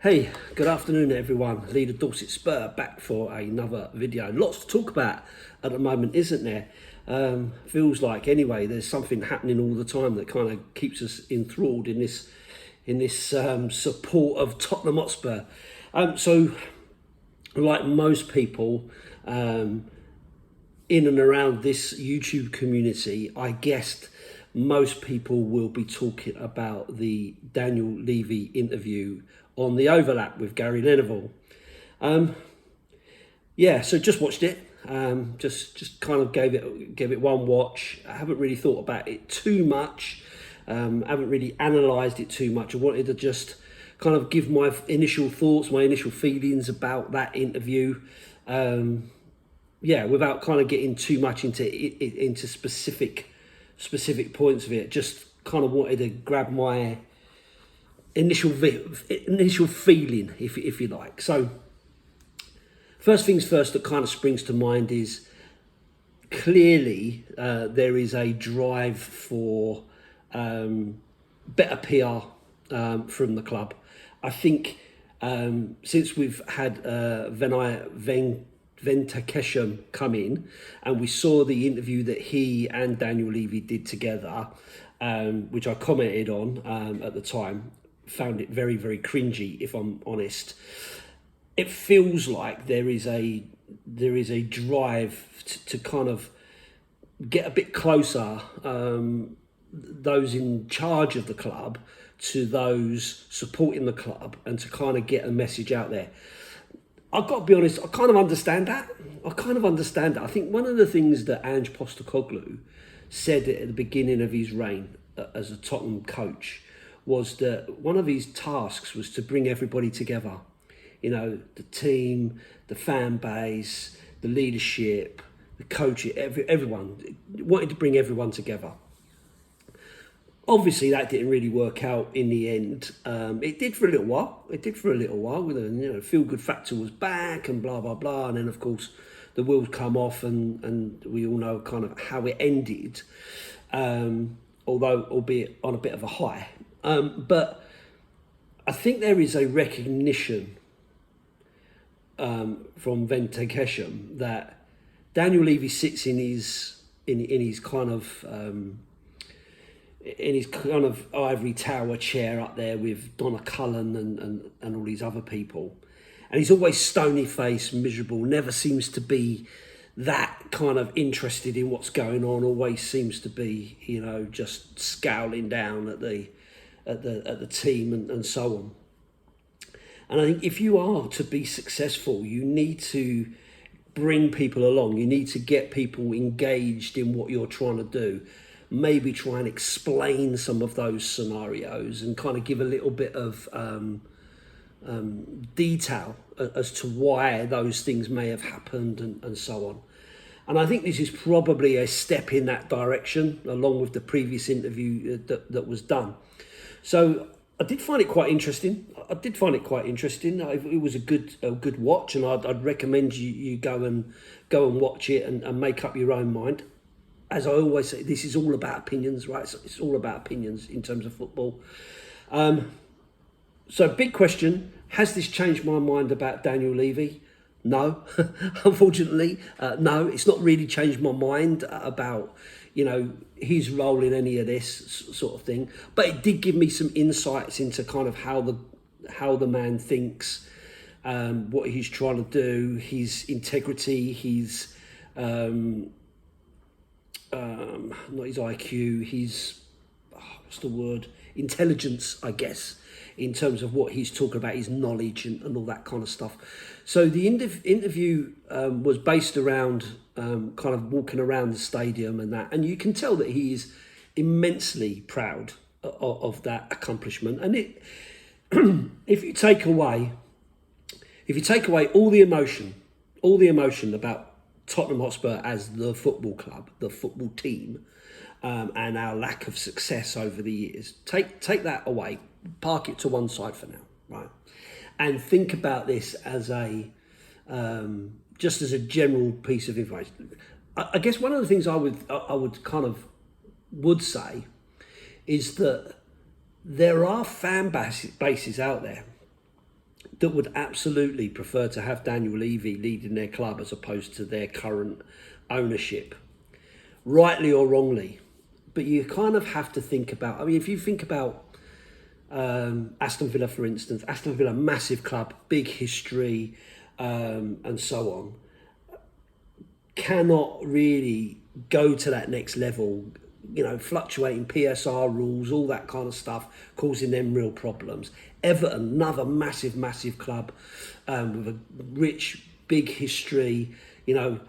Hey, good afternoon everyone. Leader Dorset Spur back for another video. Lots to talk about at the moment, isn't there? Feels like anyway there's something happening all the time that kind of keeps us enthralled in this support of Tottenham Hotspur. So like most people in and around this YouTube community, I guessed most people will be talking about the Daniel Levy interview on the overlap with Gary Neville. So just watched it. Just kind of gave it one watch. I haven't really thought about it too much. Haven't really analysed it too much. I wanted to just kind of give my initial thoughts, my initial feelings about that interview. Without kind of getting too much into specific points of it. Just kind of wanted to grab my initial feeling, if you like. So first things first that kind of springs to mind is clearly there is a drive for better PR from the club. I think since we've had Ventakesham come in and we saw the interview that he and Daniel Levy did together, which I commented on at the time, found it very, very cringy, if I'm honest. It feels like there is a drive to kind of get a bit closer, those in charge of the club to those supporting the club, and to kind of get a message out there. I've got to be honest, I kind of understand that. I think one of the things that Ange Postecoglou said at the beginning of his reign as a Tottenham coach was that one of his tasks was to bring everybody together. You know, the team, the fan base, the leadership, the coach, everyone. Wanted to bring everyone together. Obviously, that didn't really work out in the end. It did for a little while. With the feel-good factor was back and blah, blah, blah. And then, of course, the wheels come off and we all know kind of how it ended, albeit on a bit of a high. But I think there is a recognition from Ventakesham that Daniel Levy sits in his kind of ivory tower chair up there with Donna Cullen and all these other people, and he's always stony faced, miserable, never seems to be that kind of interested in what's going on, always seems to be, just scowling down at the team and so on. And I think if you are to be successful, you need to bring people along. You need to get people engaged in what you're trying to do. Maybe try and explain some of those scenarios and kind of give a little bit of detail as to why those things may have happened and so on. And I think this is probably a step in that direction, along with the previous interview that was done. So I did find it quite interesting. It was a good watch, and I'd recommend you go and watch it and make up your own mind. As I always say, this is all about opinions, right? So it's all about opinions in terms of football. So big question, has this changed my mind about Daniel Levy? No, unfortunately, no. It's not really changed my mind about, his role in any of this sort of thing. But it did give me some insights into kind of how the man thinks, what he's trying to do, his integrity, his not his IQ, his intelligence, I guess, in terms of what he's talking about, his knowledge and all that kind of stuff. So the interview was based around kind of walking around the stadium and that, and you can tell that he is immensely proud of that accomplishment. And if you take away all the emotion about Tottenham Hotspur as the football club, the football team, and our lack of success over the years, take that away, park it to one side for now, right? And think about this as just as a general piece of information. I guess one of the things I would say is that there are fan bases out there that would absolutely prefer to have Daniel Levy leading their club as opposed to their current ownership, rightly or wrongly. But you kind of have to think about, I mean, if you think about Aston Villa, for instance, Aston Villa, massive club, big history, and so on, cannot really go to that next level, fluctuating PSR rules, all that kind of stuff, causing them real problems. Everton, another massive club with a rich, big history,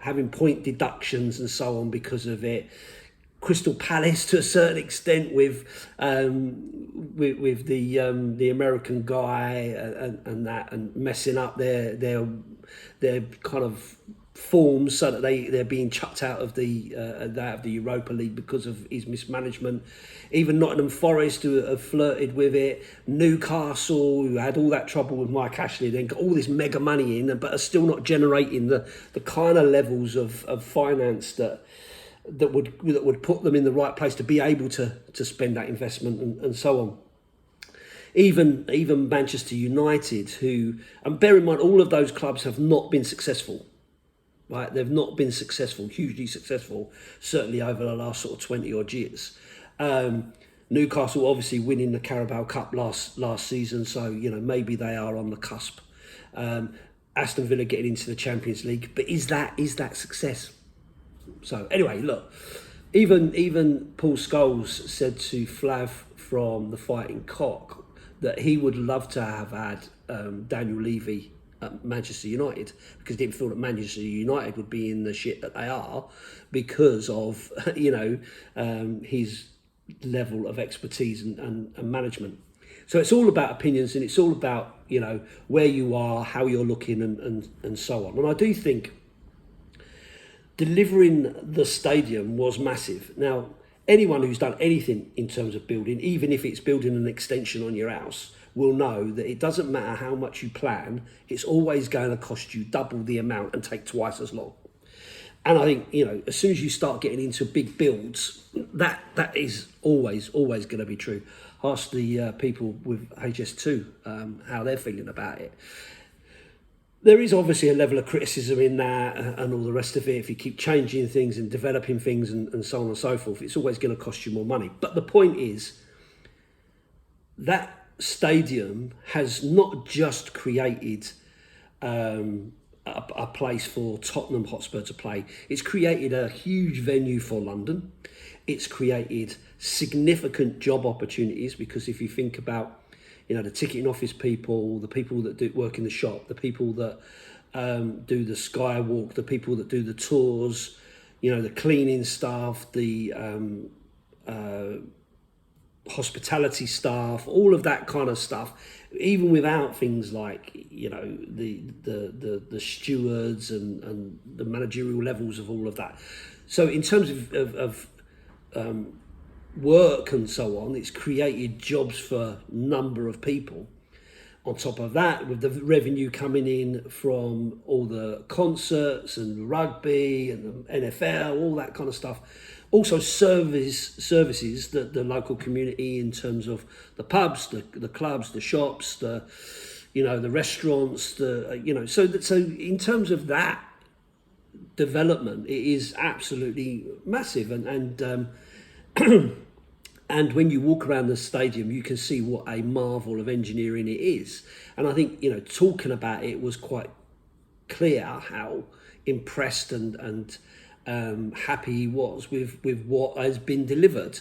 having point deductions and so on because of it. Crystal Palace to a certain extent with the American guy and that, and messing up their kind of forms so that they're being chucked out of the Europa League because of his mismanagement. Even Nottingham Forest, who have flirted with it, Newcastle, who had all that trouble with Mike Ashley, then got all this mega money in, but are still not generating the kind of levels of finance that would put them in the right place to be able to spend that investment and so on. Even Manchester United, who, and bear in mind, all of those clubs have not been successful. Right, they've not been successful, hugely successful, certainly over the last sort of 20 odd years. Newcastle obviously winning the Carabao Cup last season, so maybe they are on the cusp. Aston Villa getting into the Champions League, but is that success? So anyway, look, even Paul Scholes said to Flav from the Fighting Cock that he would love to have had Daniel Levy at Manchester United, because he didn't feel that Manchester United would be in the shit that they are because of his level of expertise and management. So it's all about opinions, and it's all about where you are, how you're looking, and so on. And I do think delivering the stadium was massive. Now, anyone who's done anything in terms of building, even if it's building an extension on your house, will know that it doesn't matter how much you plan, it's always going to cost you double the amount and take twice as long. And I think, as soon as you start getting into big builds, that is always going to be true. Ask the people with HS2 how they're feeling about it. There is obviously a level of criticism in that and all the rest of it. If you keep changing things and developing things and so on and so forth, it's always going to cost you more money. But the point is that stadium has not just created a place for Tottenham Hotspur to play. It's created a huge venue for London. It's created significant job opportunities, because if you think about the ticketing office people, the people that do work in the shop, the people that do the skywalk, the people that do the tours, the cleaning staff, the hospitality staff, all of that kind of stuff, even without things like the stewards and the managerial levels of all of that. So in terms of work and so on, it's created jobs for a number of people. On top of that, with the revenue coming in from all the concerts and rugby and the NFL, all that kind of stuff. Also services that the local community, in terms of the pubs, the clubs, the shops, the restaurants, so in terms of that development, it is absolutely massive, and and when you walk around the stadium, you can see what a marvel of engineering it is. And I think talking about it was quite clear how impressed and happy he was with what has been delivered.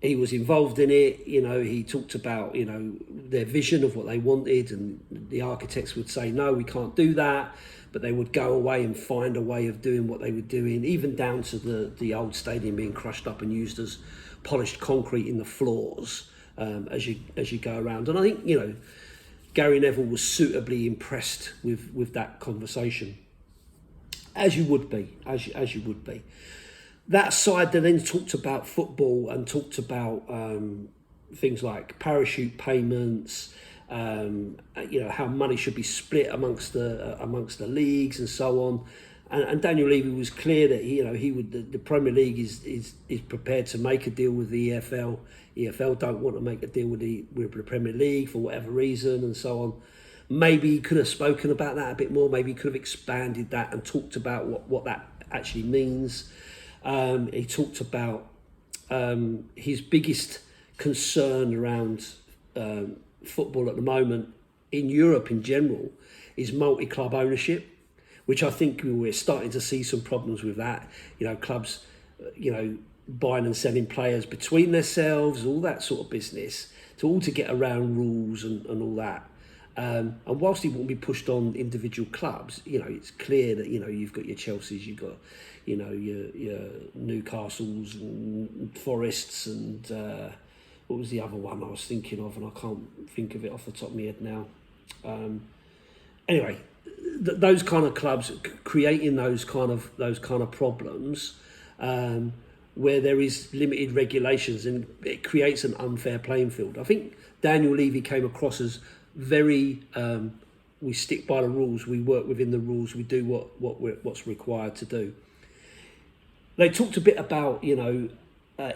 He was involved in it. He talked about their vision of what they wanted, and the architects would say, no, we can't do that, but they would go away and find a way of doing what they were doing, even down to the old stadium being crushed up and used as polished concrete in the floors as you go around. And I think Gary Neville was suitably impressed with that conversation. As you would be. That side that then talked about football and talked about things like parachute payments, how money should be split amongst the leagues and so on. and Daniel Levy was clear that he would the Premier League is prepared to make a deal with the EFL. EFL don't want to make a deal with the Premier League for whatever reason, and so on. Maybe he could have spoken about that a bit more. Maybe he could have expanded that and talked about what that actually means. He talked about his biggest concern around football at the moment in Europe in general is multi-club ownership, which I think we're starting to see some problems with that. Clubs, buying and selling players between themselves, all that sort of business, to get around rules and all that. And whilst it won't be pushed on individual clubs, it's clear that you've got your Chelseas, you've got your Newcastles and Forests and what was the other one I was thinking of, and I can't think of it off the top of my head now. Anyway, those kind of clubs creating those kind of problems where there is limited regulations, and it creates an unfair playing field. I think Daniel Levy came across as very we stick by the rules, we work within the rules, we do what's required to do. They talked a bit about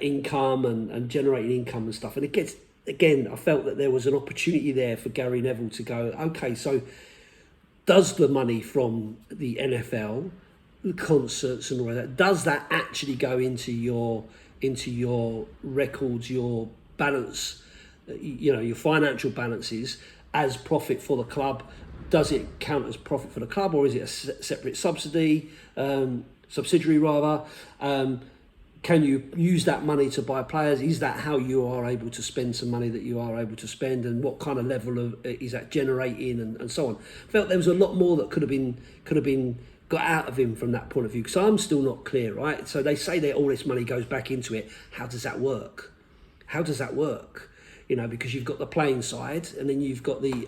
income and generating income and stuff, and again I felt that there was an opportunity there for Gary Neville to go, okay, so does the money from the NFL, the concerts and all that, does that actually go into your records, your balance, your financial balances as profit for the club? Does it count as profit for the club, or is it a separate subsidiary rather? Can you use that money to buy players? Is that how you are able to spend some money that you are able to spend, and what kind of level of is that generating, and so on? I felt there was a lot more that could have been got out of him from that point of view, because I'm still not clear, right? So they say that all this money goes back into it. How does that work? Because you've got the playing side, and then you've got the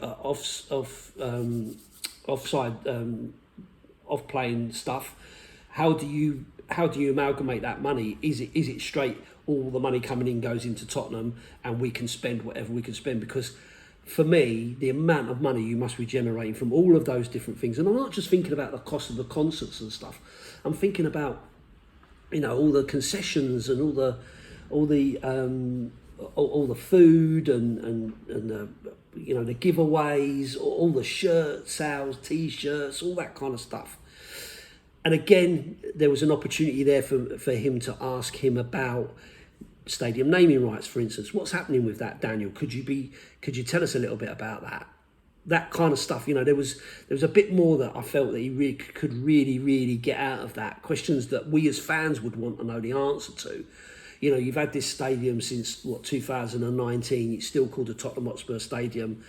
offside off playing stuff. How do you amalgamate that money? Is it straight? All the money coming in goes into Tottenham, and we can spend whatever we can spend? Because for me, the amount of money you must be generating from all of those different things, and I'm not just thinking about the cost of the concerts and stuff. I'm thinking about all the concessions and all the food and the giveaways, all the shirt sales, T-shirts, all that kind of stuff. And again, there was an opportunity there for him to ask him about stadium naming rights, for instance. What's happening with that, Daniel? Could you tell us a little bit about that? That kind of stuff. There was a bit more that I felt that he could really get out of that. Questions that we as fans would want to know the answer to. You've had this stadium since 2019. It's still called the Tottenham Hotspur Stadium.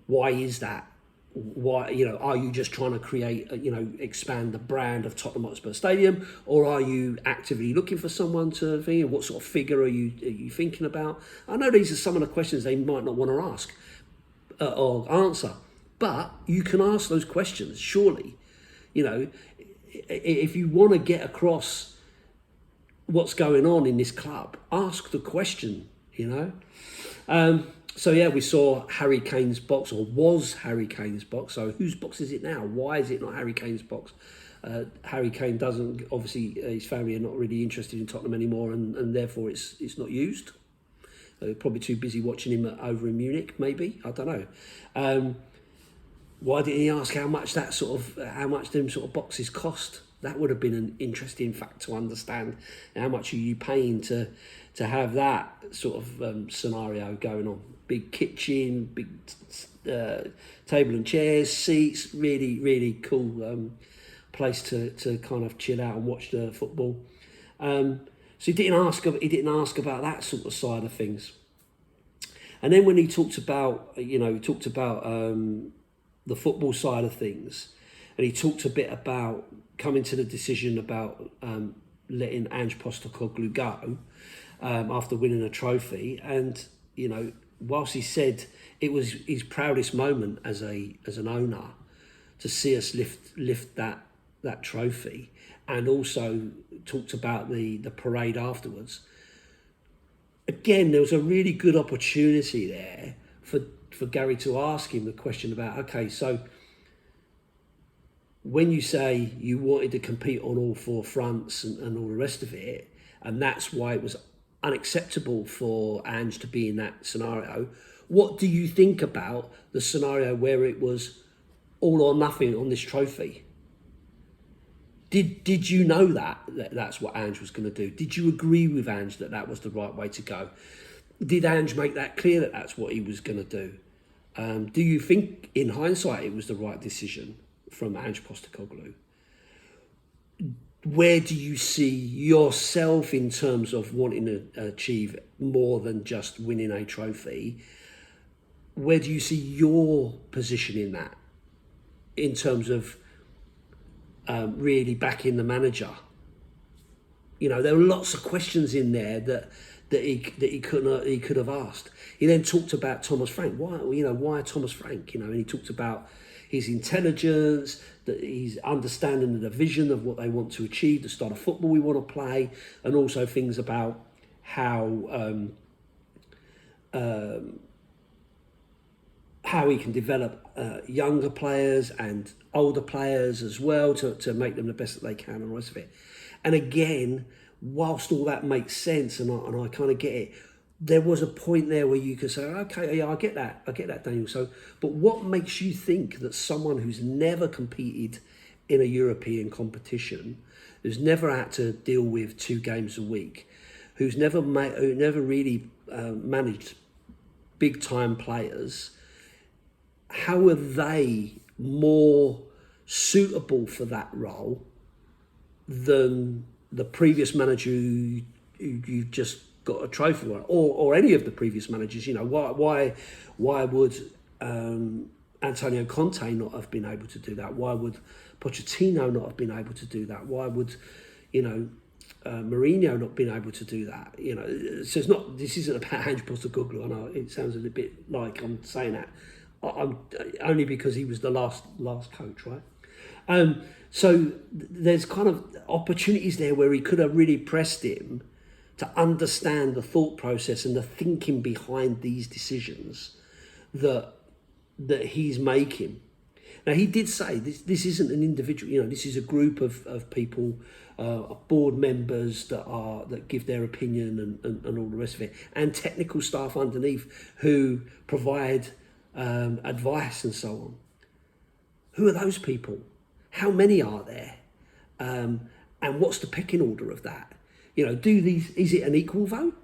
Why is that? Why, are you just trying to create, expand the brand of Tottenham Hotspur Stadium, or are you actively looking for someone to think? What sort of figure are you thinking about? I know these are some of the questions they might not want to ask or answer, but you can ask those questions, surely. If you want to get across what's going on in this club, ask the question, So yeah, we saw Harry Kane's box, or was Harry Kane's box. So whose box is it now? Why is it not Harry Kane's box? Harry Kane doesn't, obviously his family are not really interested in Tottenham anymore, and therefore it's not used. They're probably too busy watching him over in Munich, maybe, I don't know. Why didn't he ask how much them sort of boxes cost? That would have been an interesting fact to understand. How much are you paying to have that sort of scenario going on? Big kitchen, big table and chairs, seats, really cool place to kind of chill out and watch the football. So he didn't ask about that sort of side of things. And then when he talked about the football side of things, and he talked a bit about coming to the decision about letting Ange Postecoglou go after winning a trophy. And whilst he said it was his proudest moment as an owner to see us lift that trophy, and also talked about the parade afterwards. Again, there was a really good opportunity there for Gary to ask him the question about, okay, so when you say you wanted to compete on all four fronts and all the rest of it, and that's why it was unacceptable for Ange to be in that scenario, what do you think about the scenario where it was all or nothing on this trophy? Did you know that that's what Ange was going to do? Did you agree with Ange that that was the right way to go? Did Ange make that clear that that's what he was going to do? Do you think, in hindsight, it was the right decision from Ange Postecoglou? Where do you see yourself in terms of wanting to achieve more than just winning a trophy? Where do you see your position in that, in terms of really backing the manager? You know, there were lots of questions in there that he could have asked. He then talked about Thomas Frank. Why Thomas Frank? And he talked about his intelligence, that his understanding of the vision of what they want to achieve, the style of football we want to play, and also things about how he can develop younger players and older players as well to make them the best that they can and the rest of it. And again, whilst all that makes sense and I kind of get it, there was a point there where you could say, okay, yeah, I get that, Daniel. So, but what makes you think that someone who's never competed in a European competition, who's never had to deal with 2 games a week, who never really managed big time players, how are they more suitable for that role than the previous manager who you've just got a trophy on, or any of the previous managers? Why would Antonio Conte not have been able to do that? Why would Pochettino not have been able to do that? Why would Mourinho not been able to do that? So it's not. This isn't about Ange Postecoglou. I know it sounds a little bit like I'm saying that. I'm only because he was the last coach, right? So there's kind of opportunities there where he could have really pressed him to understand the thought process and the thinking behind these decisions that he's making. Now, he did say this isn't an individual. This is a group of people, board members that give their opinion and all the rest of it, and technical staff underneath who provide advice and so on. Who are those people? How many are there? And what's the pecking order of that? Is it an equal vote?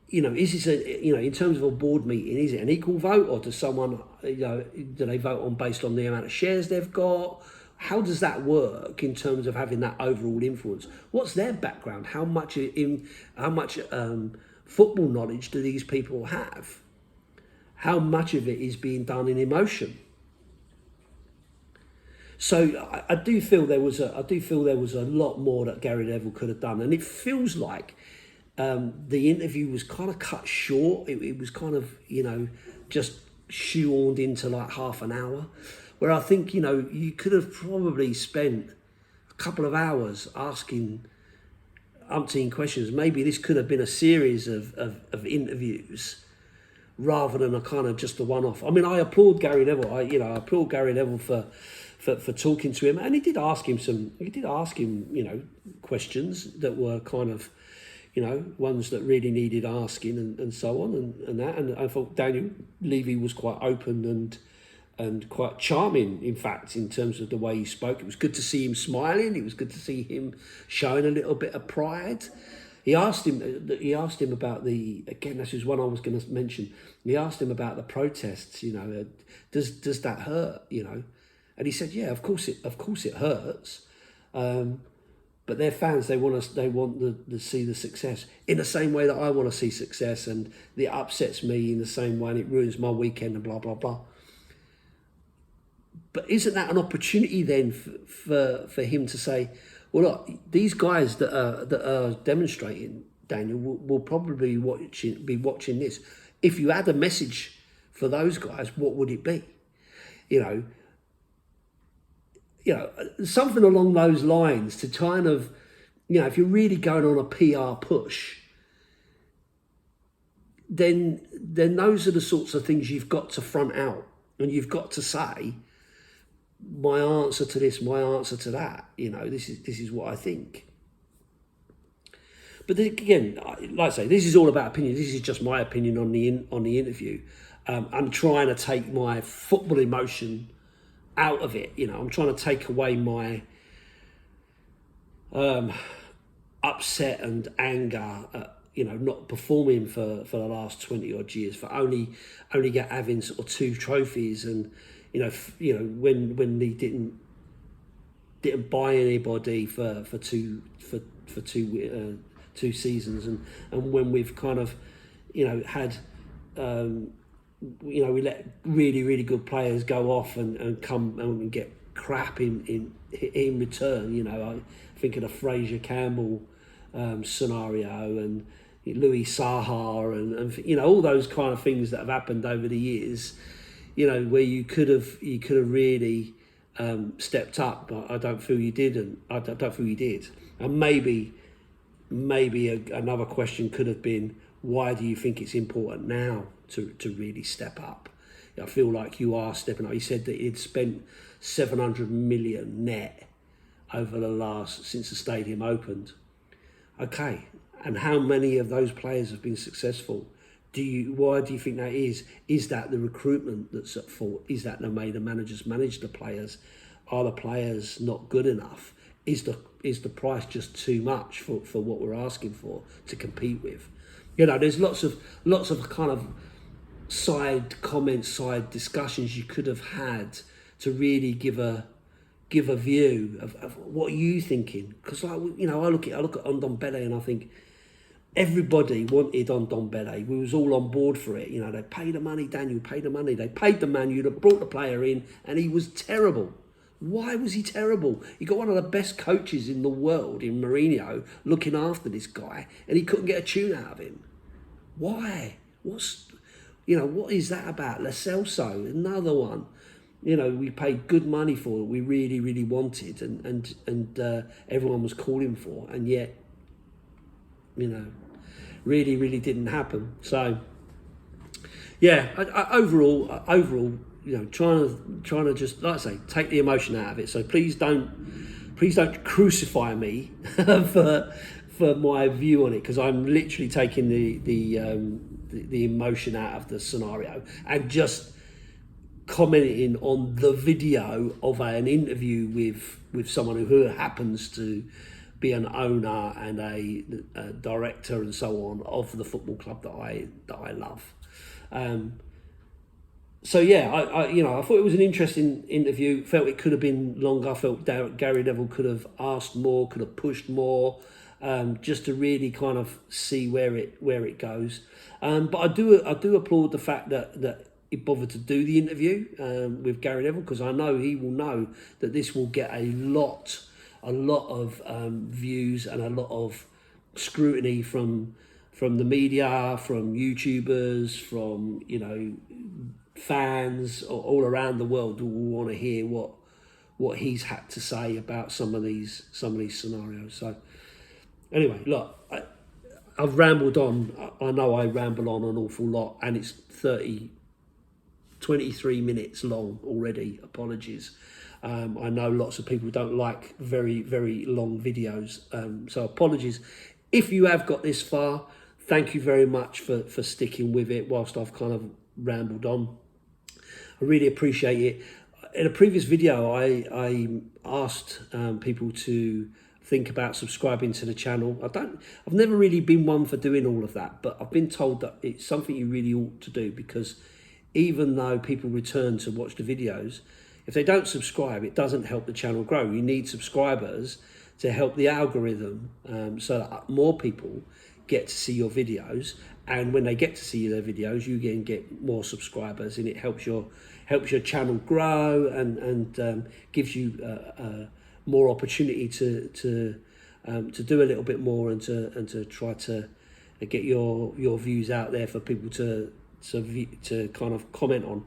Is this in terms of a board meeting, is it an equal vote, or does someone, do they vote on based on the amount of shares they've got? How does that work in terms of having that overall influence? What's their background? How much football knowledge do these people have? How much of it is being done in emotion? So I do feel there was a lot more that Gary Neville could have done, and it feels like the interview was kind of cut short. It was kind of just shoehorned into like half an hour, where I think you could have probably spent a couple of hours asking umpteen questions. Maybe this could have been a series of interviews rather than a kind of just a one-off. I mean, I applaud Gary Neville. I applaud Gary Neville for talking to him, and he did ask him questions that were kind of ones that really needed asking and so on and that. And I thought Daniel Levy was quite open and quite charming, in fact, in terms of the way he spoke. It was good to see him smiling. It was good to see him showing a little bit of pride. He asked him about this is one I was going to mention. He asked him about the protests. Does that hurt? And he said, yeah, of course it hurts. But they're fans. They want to see the success in the same way that I want to see success, and it upsets me in the same way, and it ruins my weekend and blah blah blah. But isn't that an opportunity then for him to say, well, look, these guys that are demonstrating, Daniel, will probably be watching this. If you had a message for those guys, what would it be? Something along those lines to kind of, if you're really going on a PR push, then those are the sorts of things you've got to front out and you've got to say my answer to this, my answer to that. This is what I think. But again, like I say, this is all about opinion. This is just my opinion on the interview. I'm trying to take my football emotion out of it. I'm trying to take away my upset and anger at, not performing for the last 20 odd years, for only having sort of 2 trophies, and when he didn't buy anybody for two seasons, and when we've kind of had we let really good players go off and come and get crap in return. I think of the Fraser Campbell scenario, and Louis Saha, and all those kind of things that have happened over the years. Where you could have really stepped up, but I don't feel you did, and I don't feel you did. And maybe another question could have been, why do you think it's important now to really step up? I feel like you are stepping up. He said that he'd spent 700 million net over since the stadium opened. Okay, and how many of those players have been successful? Why do you think that is? Is that the recruitment that's at fault? Is that the way the managers manage the players? Are the players not good enough? Is the price just too much for what we're asking for to compete with? There's lots of kind of side comments, side discussions you could have had to really give a view of what are you thinking. Because I look at Ndombele and I think everybody wanted Ndombele. We was all on board for it. They paid the money, Daniel paid the money. They paid the man, you'd have brought the player in, and he was terrible. Why was he terrible? You got one of the best coaches in the world in Mourinho looking after this guy, and he couldn't get a tune out of him. Why? What is that about? Lo Celso, another one. We paid good money for it. We really wanted, and everyone was calling for, and yet, really didn't happen. So, yeah, overall, trying to just, like I say, take the emotion out of it. So please don't crucify me for my view on it, because I'm literally taking the emotion out of the scenario and just commenting on the video of an interview with someone who happens to be an owner and a director and so on of the football club that I love. So yeah, I thought it was an interesting interview. Felt it could have been longer. I felt Gary Neville could have asked more, could have pushed more, just to really kind of see where it goes. But I do applaud the fact that he bothered to do the interview with Gary Neville, because I know he will know that this will get a lot of views and a lot of scrutiny from the media, from YouTubers, from fans all around the world who will want to hear what he's had to say about some of these scenarios. So anyway, look, I've rambled on. I know I ramble on an awful lot, and it's 23 minutes long already. Apologies. I know lots of people don't like very, very long videos. So apologies. If you have got this far, thank you very much for sticking with it whilst I've kind of rambled on. I really appreciate it. In a previous video, I asked people to think about subscribing to the channel. I've never really been one for doing all of that, but I've been told that it's something you really ought to do, because even though people return to watch the videos, if they don't subscribe, it doesn't help the channel grow. You need subscribers to help the algorithm, so that more people get to see your videos, and when they get to see their videos, you can get more subscribers, and it helps your channel grow and gives you more opportunity to do a little bit more and to try to get your views out there for people to kind of comment on.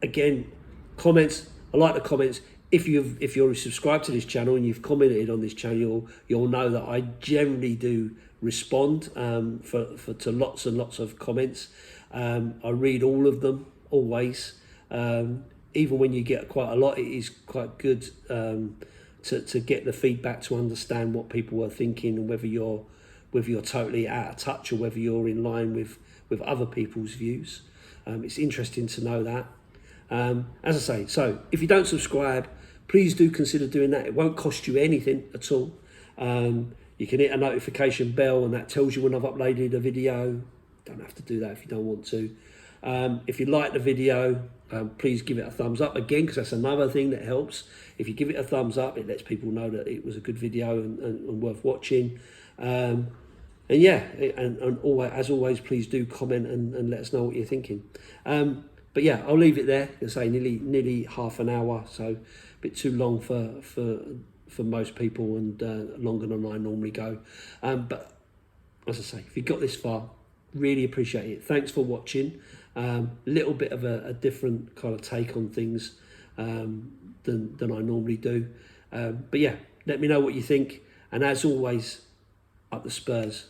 Again, comments. I like the comments. If you're subscribed to this channel and you've commented on this channel, you'll know that I generally do respond to lots and lots of comments. I read all of them always. even when you get quite a lot, it is quite good to get the feedback, to understand what people are thinking, and whether you're totally out of touch or whether you're in line with other people's views. It's interesting to know that. As I say, so if you don't subscribe, please do consider doing that. It won't cost you anything at all. You can hit a notification bell, and that tells you when I've uploaded a video. Don't have to do that if you don't want to. If you like the video, please give it a thumbs up again, because that's another thing that helps. If you give it a thumbs up, it lets people know that it was a good video and worth watching. And yeah, and always, as always, please do comment and let us know what you're thinking. But yeah, I'll leave it there. I say nearly half an hour, so a bit too long for most people, and longer than I normally go. But as I say, if you got this far, really appreciate it. Thanks for watching. Little bit of a different kind of take on things than I normally do. But yeah, let me know what you think. And as always, up the Spurs.